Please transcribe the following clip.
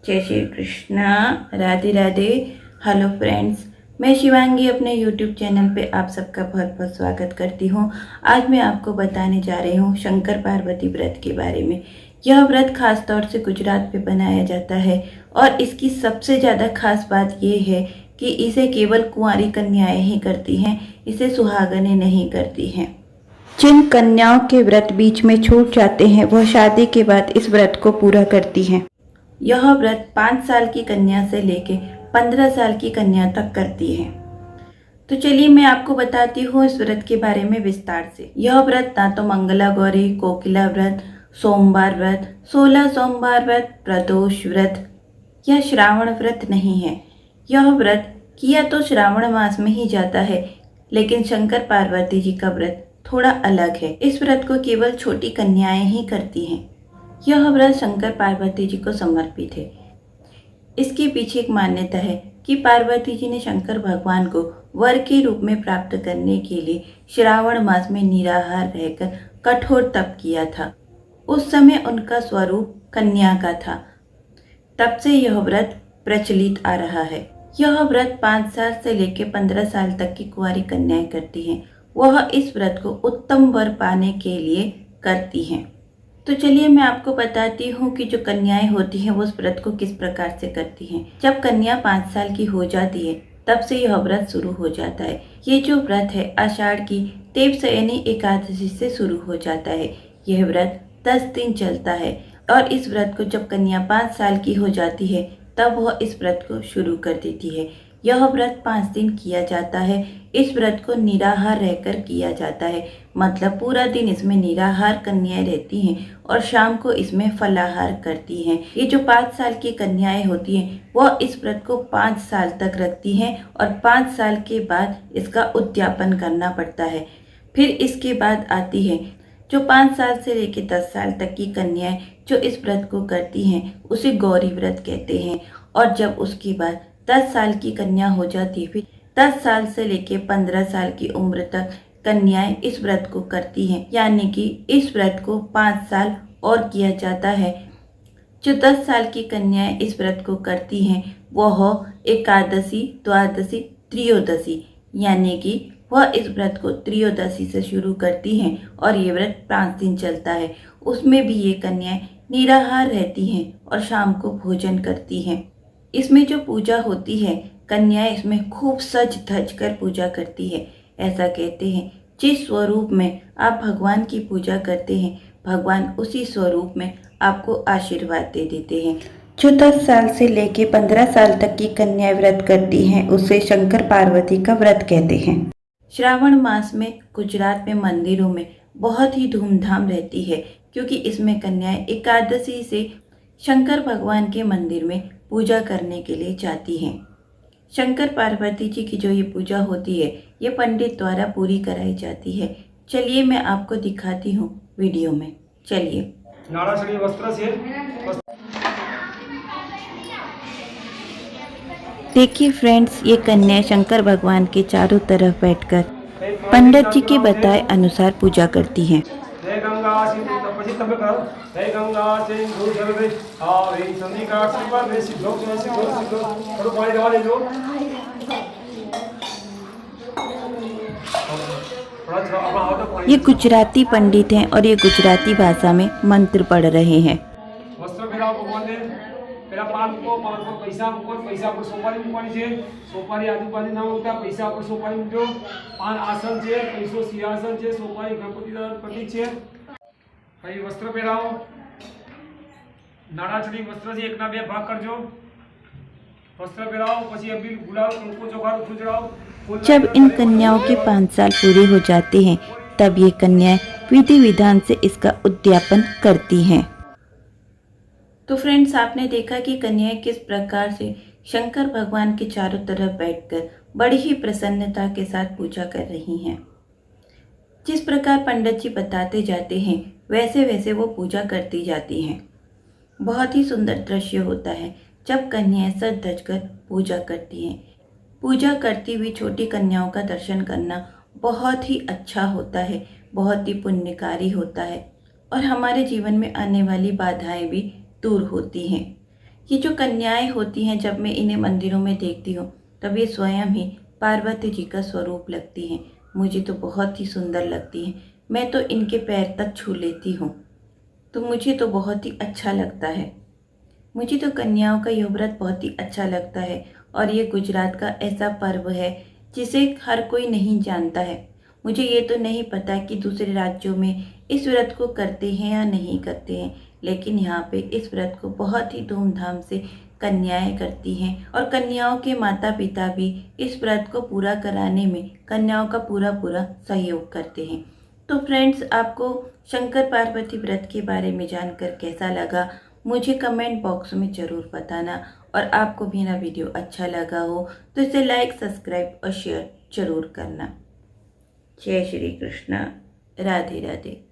जय Shri Krishna, Radhe Radhe. Hello friends, मैं शिवांगी अपने यूट्यूब चैनल पे आप सबका बहुत बहुत स्वागत करती हूँ। आज मैं आपको बताने जा रही हूँ शंकर पार्वती व्रत के बारे में। यह व्रत खास तौर से गुजरात पे बनाया जाता है और इसकी सबसे ज़्यादा खास बात यह है कि इसे केवल कुंवारी कन्याएं ही करती हैं, इसे सुहागनें नहीं करती हैं। जिन कन्याओं के व्रत बीच में छूट जाते हैं वह शादी के बाद इस व्रत को पूरा करती हैं। यह व्रत 5 साल की कन्या से लेकर 15 साल की कन्या तक करती है। तो चलिए मैं आपको बताती हूँ इस व्रत के बारे में विस्तार से। यह व्रत ना तो मंगला गौरी, कोकिला व्रत, सोमवार व्रत, 16 सोमवार व्रत, प्रदोष व्रत या श्रावण व्रत नहीं है। यह व्रत किया तो श्रावण मास में ही जाता है, लेकिन शंकर पार्वती जी का व्रत थोड़ा अलग है। इस व्रत को केवल छोटी कन्याएं ही करती हैं। यह व्रत शंकर पार्वती जी को समर्पित है। इसके पीछे एक मान्यता है कि पार्वती जी ने शंकर भगवान को वर के रूप में प्राप्त करने के लिए श्रावण मास में निराहार रहकर कठोर तप किया था। उस समय उनका स्वरूप कन्या का था। तब से यह व्रत प्रचलित आ रहा है। यह व्रत 5 साल से लेकर 15 साल तक की कुंवारी कन्याएं करती हैं। वह इस व्रत को उत्तम वर पाने के लिए करती हैं। तो चलिए मैं आपको बताती हूँ कि जो कन्याएं होती हैं वो उस व्रत को किस प्रकार से करती हैं। जब कन्या 5 साल की हो जाती है तब से यह व्रत शुरू हो जाता है। ये जो व्रत है आषाढ़ की देवशयनी एकादशी से शुरू हो जाता है। यह व्रत 10 दिन चलता है और इस व्रत को जब कन्या 5 साल की हो जाती है तब वह इस व्रत को शुरू कर देती है। यह व्रत 5 दिन किया जाता है। इस व्रत को निराहार रहकर किया जाता है, मतलब पूरा दिन इसमें निराहार कन्याएं रहती हैं और शाम को इसमें फलाहार करती हैं। ये जो 5 साल की कन्याएं होती हैं वह इस व्रत को 5 साल तक रखती हैं और 5 साल के बाद इसका उद्यापन करना पड़ता है। फिर इसके बाद आती है जो 5 साल से लेकर 10 साल तक की कन्याएं जो इस व्रत को करती हैं उसे गौरी व्रत कहते हैं। और जब उसके बाद 10 साल की कन्या हो जाती है, फिर 10 साल से लेकर 15 साल की उम्र तक कन्याएं इस व्रत को करती हैं, यानी कि इस व्रत को 5 साल और किया जाता है। जो 10 साल की कन्याएं इस व्रत को करती हैं वह एकादशी, द्वादशी, त्रयोदशी, यानी कि वह इस व्रत को त्रयोदशी से शुरू करती हैं और ये व्रत 5 दिन चलता है। उसमें भी ये कन्याएं निराहार रहती हैं और शाम को भोजन करती हैं। इसमें जो पूजा होती है कन्याएं इसमें खूब सज धज कर पूजा करती है। ऐसा कहते हैं जिस स्वरूप में आप भगवान की पूजा करते हैं भगवान उसी स्वरूप में आपको आशीर्वाद दे देते हैं। जो 10 साल से लेके 15 साल तक की कन्याएं व्रत करती हैं उसे शंकर पार्वती का व्रत कहते हैं। श्रावण मास में गुजरात में मंदिरों में बहुत ही धूमधाम रहती है, क्योंकि इसमें कन्याएं एकादशी से शंकर भगवान के मंदिर में पूजा करने के लिए जाती हैं। शंकर पार्वती जी की जो ये पूजा होती है ये पंडित द्वारा पूरी कराई जाती है। चलिए मैं आपको दिखाती हूँ वीडियो में। चलिए। नाड़ाछड़ी वस्त्र से देखिए फ्रेंड्स, ये कन्याएं शंकर भगवान के चारों तरफ बैठकर पंडित जी के बताए अनुसार पूजा करती हैं। जय गंगा सिंधु પછી તમે કરો જય ગંગા સિંધુ જગદે આવે ચંદ્રિકા શ્રીપર મે સિદ્ધો સિદ્ધો સિદ્ધો થોડું પાણી જવા દેજો ये गुजराती पंडित हैं और ये गुजराती भाषा में मंत्र पढ़ रहे हैं। વસ્ત્ર પહેરાવો ભગવાનને પેલા પાન મૂકો, પાન પર પૈસા મૂકો, પૈસા પર સોપારી મૂકવાની છે, સોપારી આજુબાજુ ના મૂકતા, પૈસા પર સોપારી મૂકજો, પાન આસન છે, પૈસો સિંહાસન છે, સોપારી ગણપતિ દાદાનું પ્રતીક છે। હવે વસ્ત્ર પહેરાવો, નાણાછડી વસ્ત્રથી એકના 2 ભાગ કરજો। वस्त्र પહેરાવો, પછી અબીલ, ગુલાલ, કંકુ, ચોખાનું ફૂલ ચડાવો। जब इन कन्याओं के 5 साल पूरे हो जाते हैं तब ये कन्याएं विधि विधान से इसका उद्यापन करती हैं। तो फ्रेंड्स, आपने देखा कि कन्याएं किस प्रकार से शंकर भगवान के चारों तरफ बैठकर बड़ी ही प्रसन्नता के साथ पूजा कर रही हैं। जिस प्रकार पंडित जी बताते जाते हैं वैसे वैसे वो पूजा करती जाती हैं। बहुत ही सुंदर दृश्य होता है जब कन्याएं सज धज कर पूजा करती हैं। पूजा करती हुई छोटी कन्याओं का दर्शन करना बहुत ही अच्छा होता है, बहुत ही पुण्यकारी होता है और हमारे जीवन में आने वाली बाधाएं भी दूर होती हैं। ये जो कन्याएं होती हैं, जब मैं इन्हें मंदिरों में देखती हूँ तब ये स्वयं ही पार्वती जी का स्वरूप लगती हैं। मुझे तो बहुत ही सुंदर लगती हैं। मैं तो इनके पैर तक छू लेती हूँ, तो मुझे तो बहुत ही अच्छा लगता है। मुझे तो कन्याओं का यह व्रत बहुत ही अच्छा लगता है और ये गुजरात का ऐसा पर्व है जिसे हर कोई नहीं जानता है। मुझे ये तो नहीं पता कि दूसरे राज्यों में इस व्रत को करते हैं या नहीं करते हैं, लेकिन यहाँ पे इस व्रत को बहुत ही धूमधाम से कन्याएं करती हैं और कन्याओं के माता पिता भी इस व्रत को पूरा कराने में कन्याओं का पूरा पूरा सहयोग करते हैं। तो फ्रेंड्स, आपको शंकर पार्वती व्रत के बारे में जानकर कैसा लगा, मुझे कमेंट बॉक्स में ज़रूर बताना। और आपको भी मेरा वीडियो अच्छा लगा हो तो इसे लाइक, सब्सक्राइब और शेयर ज़रूर करना। जय श्री कृष्ण। राधे राधे।